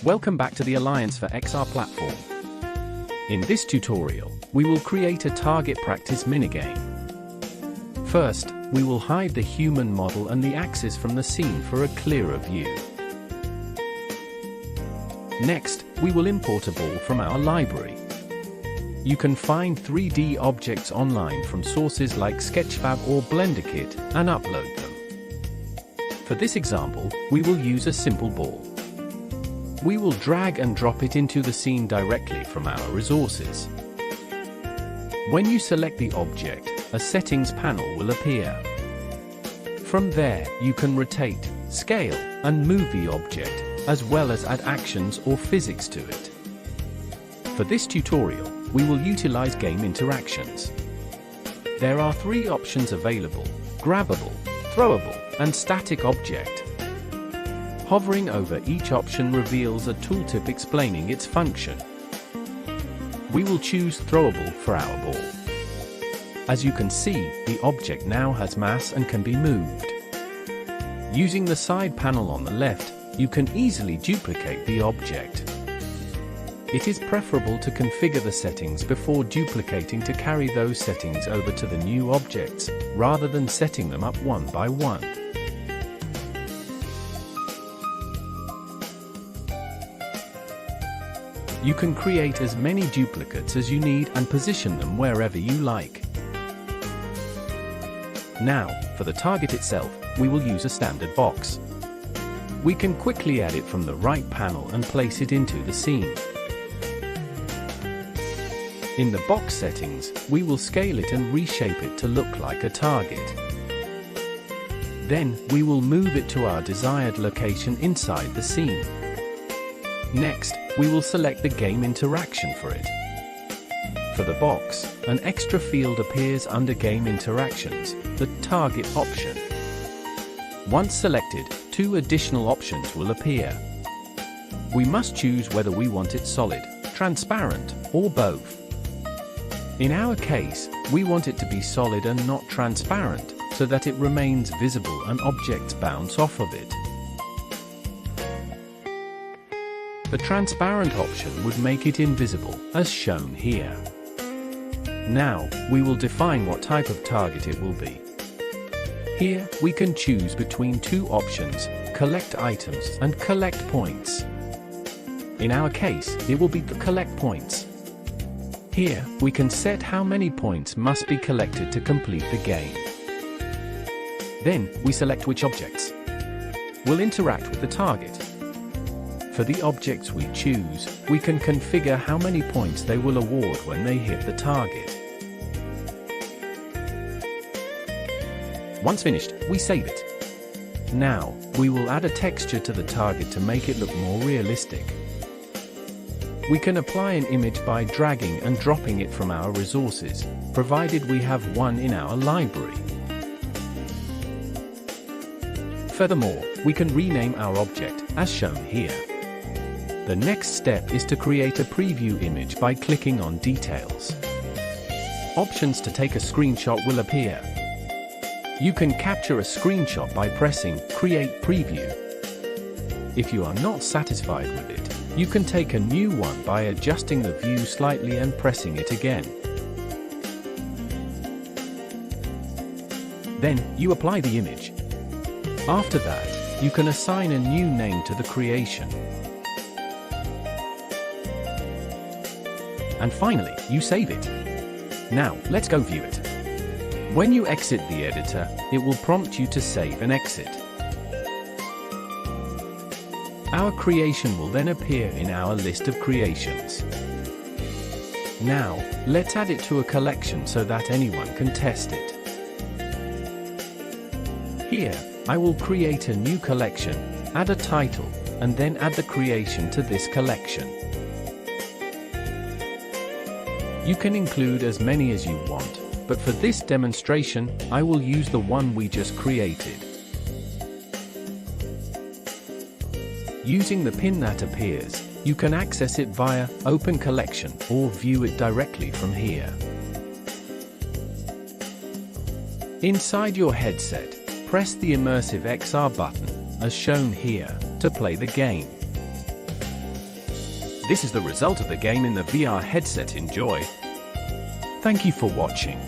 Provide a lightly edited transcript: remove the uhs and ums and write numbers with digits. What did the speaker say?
Welcome back to the A4XR platform. In this tutorial, we will create a target practice minigame. First, we will hide the human model and the axis from the scene for a clearer view. Next, we will import a ball from our library. You can find 3D objects online from sources like Sketchfab or BlenderKit and upload them. For this example, we will use a simple ball. We will drag and drop it into the scene directly from our resources. When you select the object, a settings panel will appear. From there, you can rotate, scale, and move the object, as well as add actions or physics to it. For this tutorial, we will utilize game interactions. There are 3 options available: grabbable, throwable, and static object. Hovering over each option reveals a tooltip explaining its function. We will choose throwable for our ball. As you can see, the object now has mass and can be moved. Using the side panel on the left, you can easily duplicate the object. It is preferable to configure the settings before duplicating to carry those settings over to the new objects, rather than setting them up one by one. You can create as many duplicates as you need and position them wherever you like. Now, for the target itself, we will use a standard box. We can quickly add it from the right panel and place it into the scene. In the box settings, we will scale it and reshape it to look like a target. Then, we will move it to our desired location inside the scene. Next, we will select the game interaction for it. For the box, an extra field appears under Game Interactions, the Target option. Once selected, 2 additional options will appear. We must choose whether we want it solid, transparent, or both. In our case, we want it to be solid and not transparent, so that it remains visible and objects bounce off of it. The transparent option would make it invisible, as shown here. Now, we will define what type of target it will be. Here, we can choose between 2 options: collect items and collect points. In our case, it will be the collect points. Here, we can set how many points must be collected to complete the game. Then, we select which objects will interact with the target. For the objects we choose, we can configure how many points they will award when they hit the target. Once finished, we save it. Now, we will add a texture to the target to make it look more realistic. We can apply an image by dragging and dropping it from our resources, provided we have one in our library. Furthermore, we can rename our object, as shown here. The next step is to create a preview image by clicking on Details. Options to take a screenshot will appear. You can capture a screenshot by pressing Create Preview. If you are not satisfied with it, you can take a new one by adjusting the view slightly and pressing it again. Then, you apply the image. After that, you can assign a new name to the creation. And finally, you save it. Now, let's go view it. When you exit the editor, it will prompt you to save and exit. Our creation will then appear in our list of creations. Now, let's add it to a collection so that anyone can test it. Here, I will create a new collection, add a title, and then add the creation to this collection. You can include as many as you want, but for this demonstration, I will use the one we just created. Using the pin that appears, you can access it via Open Collection or view it directly from here. Inside your headset, press the Immersive XR button, as shown here, to play the game. This is the result of the game in the VR headset. Enjoy. Thank you for watching.